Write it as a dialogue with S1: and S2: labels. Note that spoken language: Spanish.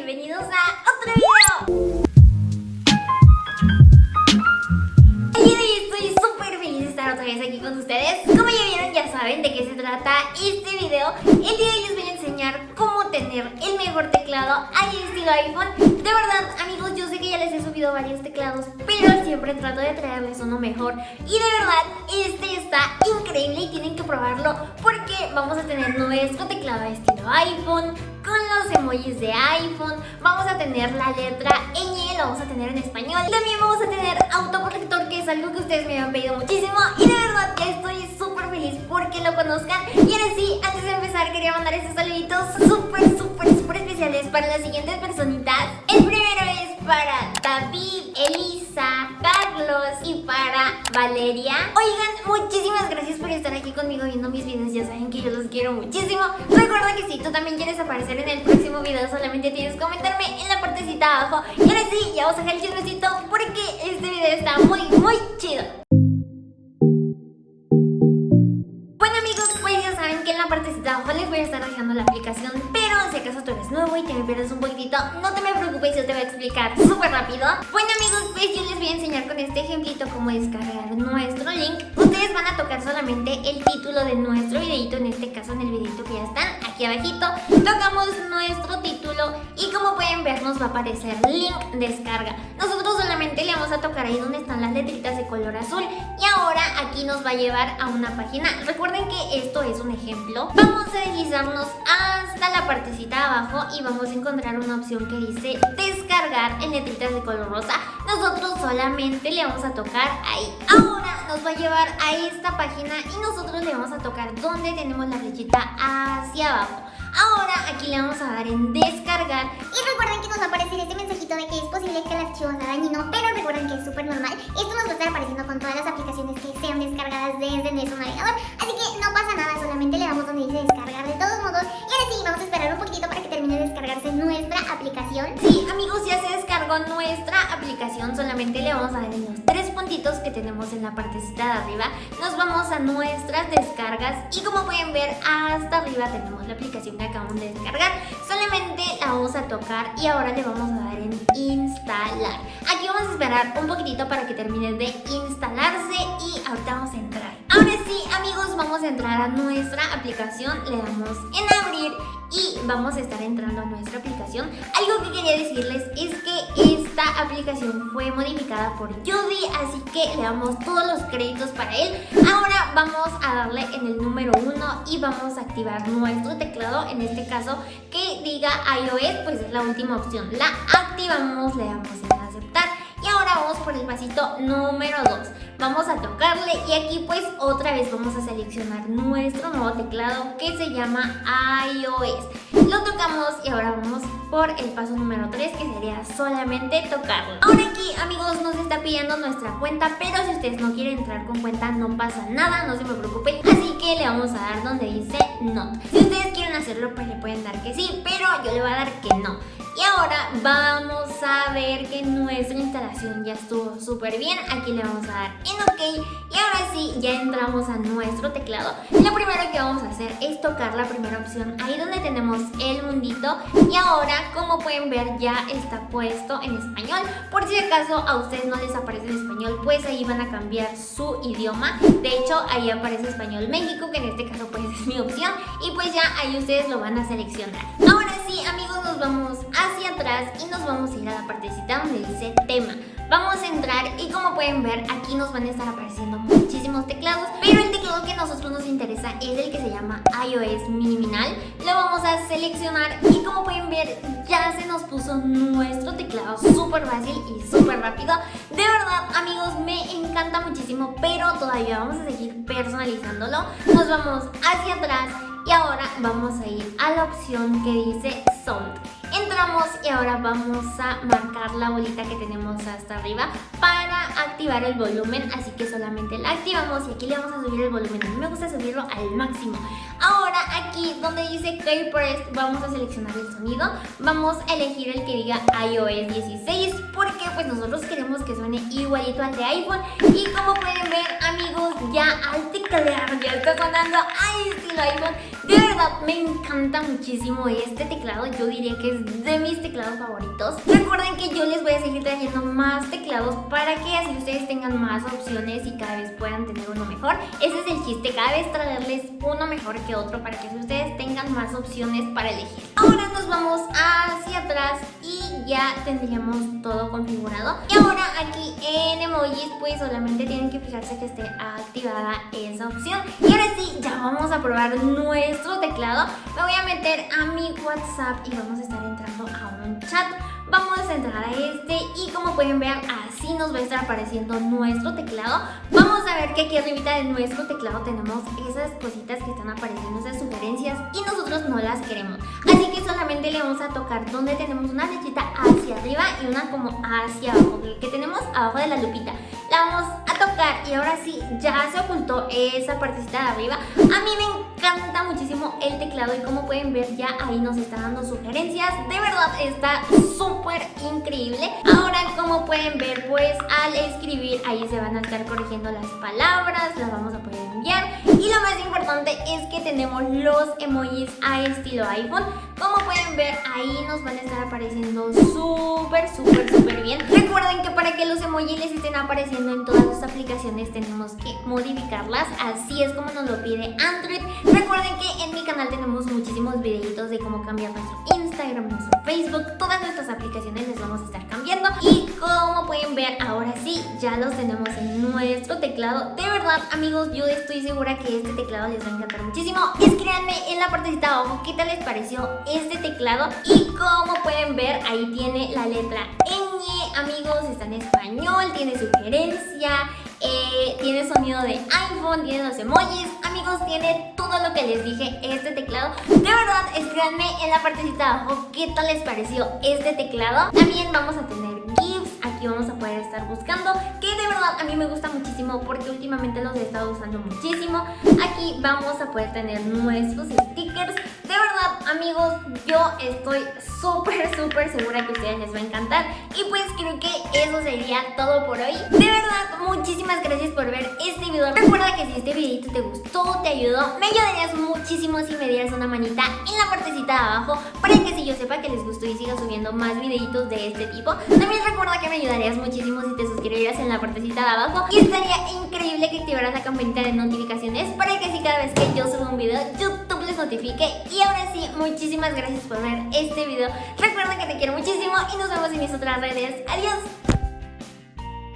S1: bienvenidos a otro video. El día de hoy estoy súper feliz de estar otra vez aquí con ustedes. Como ya vieron, ya saben de qué se trata este video. El día de hoy les voy a enseñar cómo tener el mejor teclado al estilo iPhone. De verdad, amigos, yo sé que ya les he subido varios teclados, pero siempre trato de traerles uno mejor. Y de verdad, este está increíble y tienen que probarlo porque vamos a tener nuestro teclado estilo iPhone, con los emojis de iPhone. Vamos a tener la letra ñ, lo vamos a tener en español. Y también vamos a tener autocorrector, que es algo que ustedes me habían pedido muchísimo. Y de verdad que estoy súper feliz porque lo conozcan. Y ahora sí, antes de empezar quería mandar estos saluditos súper especiales para las siguientes personitas. El primero es para David, Elisa, Carlos y para Valeria. Oigan, muchísimas gracias por estar aquí conmigo viendo mis videos. Ya saben que yo los quiero muchísimo. Recuerda que si tú también quieres aparecer en el próximo video, solamente tienes que comentarme en la partecita de abajo. Y ahora sí, ya vamos a dejar el chismecito porque este video está muy chido. Bueno, amigos, pues ya saben que en la partecita de abajo les voy a estar dejando la aplicación. Pero si acaso tú eres nuevo y te me pierdes un poquitito, no te me preocupes, yo te voy a explicar súper rápido. Bueno, amigos, pues yo les voy a enseñar con este ejemplito cómo descargar nuestro link. Ustedes van a tocar solamente el título de nuestro videito, en este caso en el videito que ya están aquí abajito. Tocamos nuestro título y como pueden ver nos va a aparecer link descarga. Nosotros solamente le vamos a tocar ahí donde están las letritas de color azul y ahora aquí nos va a llevar a una página. Recuerden que esto es un ejemplo. Vamos a deslizarnos hasta la partecita de abajo y vamos a encontrar una opción que dice descargar en letritas de color rosa. Nosotros solamente le vamos a tocar ahí. Ahora nos va a llevar a esta página y nosotros le vamos a tocar donde tenemos la flechita hacia abajo. Ahora aquí le vamos a dar en descargar
S2: y recuerden que nos va a aparecer este mensajito de que es posible que el archivo sea dañino, pero recuerden que es súper normal. Esto nos va a estar apareciendo con todas las aplicaciones que sean descargadas desde nuestro navegador, así que no pasa nada, solamente le damos donde dice descargar de todos modos. Y ahora sí, vamos a esperar un poquitito para que termine de descargarse nuestra aplicación.
S1: Sí, amigos, ya se descargó nuestra aplicación. Solamente le vamos a dar en los tres puntitos que tenemos en la partecita de arriba. Nos vamos a nuestras descargas y como pueden ver hasta arriba tenemos la aplicación que acabamos de descargar. Solamente la vamos a tocar y ahora le vamos a dar en instalar. Aquí vamos a esperar un poquitito para que termine de instalarse y ahorita vamos a entrar. Ahora sí, amigos, vamos a entrar a nuestra aplicación. Le damos en abrir y vamos a estar entrando a nuestra aplicación. Algo que quería decirles es que esta aplicación fue modificada por Judy, así que le damos todos los créditos para él. Ahora vamos a darle en el número 1 y vamos a activar nuestro teclado. En este caso que diga iOS, pues es la última opción. La activamos, le damos en aceptar. Y ahora vamos por el pasito número 2. Vamos a tocarle y aquí pues otra vez vamos a seleccionar nuestro nuevo teclado que se llama iOS. Lo tocamos y ahora vamos por el paso número 3, que sería solamente tocarlo. Ahora aquí, amigos, nos está pidiendo nuestra cuenta, pero si ustedes no quieren entrar con cuenta no pasa nada, no se me preocupen. Así que le vamos a dar donde dice no. Si ustedes quieren hacerlo pues le pueden dar que sí, pero yo le voy a dar que no. Y ahora vamos a ver que nuestra instalación ya estuvo súper bien. Aquí le vamos a dar en OK. Y ahora sí, ya entramos a nuestro teclado. Lo primero que vamos a hacer es tocar la primera opción, ahí donde tenemos el mundito. Y ahora, como pueden ver, ya está puesto en español. Por si acaso a ustedes no les aparece en español, pues ahí van a cambiar su idioma. De hecho, ahí aparece Español México, que en este caso pues es mi opción. Y pues ya ahí ustedes lo van a seleccionar. Ahora sí, amigos, nos vamos hacia atrás y nos vamos a ir a la partecita donde dice tema. Vamos a entrar y como pueden ver aquí nos van a estar apareciendo muchísimos teclados, pero el teclado que a nosotros nos interesa es el que se llama iOS Minimal. Lo vamos a seleccionar y como pueden ver ya se nos puso nuestro teclado súper fácil y súper rápido. De verdad, amigos, me encanta muchísimo, pero todavía vamos a seguir personalizándolo. Nos vamos hacia atrás y ahora vamos a ir a la opción que dice Sound. Entramos y ahora vamos a marcar la bolita que tenemos hasta arriba para activar el volumen, así que solamente la activamos y aquí le vamos a subir el volumen. A mí me gusta subirlo al máximo. Ahora aquí donde dice Key Press vamos a seleccionar el sonido. Vamos a elegir el que diga iOS 16 porque pues nosotros queremos que suene igualito al de iPhone. Y como pueden ver, amigos, ya al teclear ya está sonando al estilo iPhone. De verdad verdad me encanta muchísimo este teclado, yo diría que es de mis teclados favoritos. Recuerden que yo les voy a seguir trayendo más teclados para que así ustedes tengan más opciones y cada vez puedan tener uno mejor. Ese es el chiste, cada vez traerles uno mejor que otro para que ustedes tengan más opciones para elegir. Ahora nos vamos hacia atrás y ya tendríamos todo configurado. Y ahora aquí en emojis pues solamente tienen que fijarse que esté activada esa opción. Y ahora sí, ya vamos a probar nuestro teclado. Me voy a meter a mi WhatsApp y vamos a estar entrando a un chat. Vamos a entrar a este y como pueden ver así nos va a estar apareciendo nuestro teclado. Vamos a ver que aquí arribita de nuestro teclado tenemos esas cositas que están apareciendo, esas sugerencias, y nosotros no las queremos. Así que solamente le vamos a tocar donde tenemos una flechita hacia arriba y una como hacia abajo, que tenemos abajo de la lupita. La vamos a tocar y ahora sí, ya se ocultó esa partecita de arriba. A mí me encanta muchísimo el teclado y como pueden ver ya ahí nos está dando sugerencias. De verdad está súper increíble. Ahora como pueden ver pues al escribir ahí se van a estar corrigiendo las palabras, las vamos a poder enviar. Y lo más importante es que tenemos los emojis a estilo iPhone. Como pueden ver ahí nos van a estar apareciendo súper bien. Recuerden que para que los emojis les estén apareciendo en todas las aplicaciones tenemos que modificarlas, así es como nos lo pide Android. Recuerden que en mi canal tenemos muchísimos videitos de cómo cambiar nuestro Instagram, nuestro Facebook, todas nuestras aplicaciones les vamos a estar cambiando. Y como pueden ver ahora sí, ya los tenemos en nuestro teclado. De verdad amigos, yo estoy segura que este teclado les va a encantar muchísimo. Escríbanme en la partecita de abajo qué tal les pareció este teclado. Y como pueden ver ahí tiene la letra ñ, amigos, está en español, tiene sugerencia, tiene sonido de iPhone, tiene los emojis. Amigos, tiene todo lo que les dije este teclado. De verdad, escríbanme en la partecita de abajo qué tal les pareció este teclado. También vamos a tener GIFs, aquí vamos a poder estar buscando, que de verdad a mí me gusta muchísimo porque últimamente los he estado usando muchísimo. Aquí vamos a poder tener nuestros stickers. De verdad amigos, yo estoy súper segura que a ustedes les va a encantar. Y pues creo que eso sería todo por hoy. De verdad, muchísimas gracias por ver este video. Recuerda que si este videito te gustó, te ayudó, me ayudarías muchísimo si me dieras una manita en la partecita de abajo para que si yo sepa que les gustó y siga subiendo más videitos de este tipo. También recuerda que me ayudarías muchísimo si te suscribieras en la partecita de abajo y estaría increíble que activaras la campanita de notificaciones para que así cada vez que yo suba un video YouTube les notifique. Y ahora sí, muchísimas gracias por ver este video. Recuerda que te quiero muchísimo y nos vemos en mis otras redes. Adiós.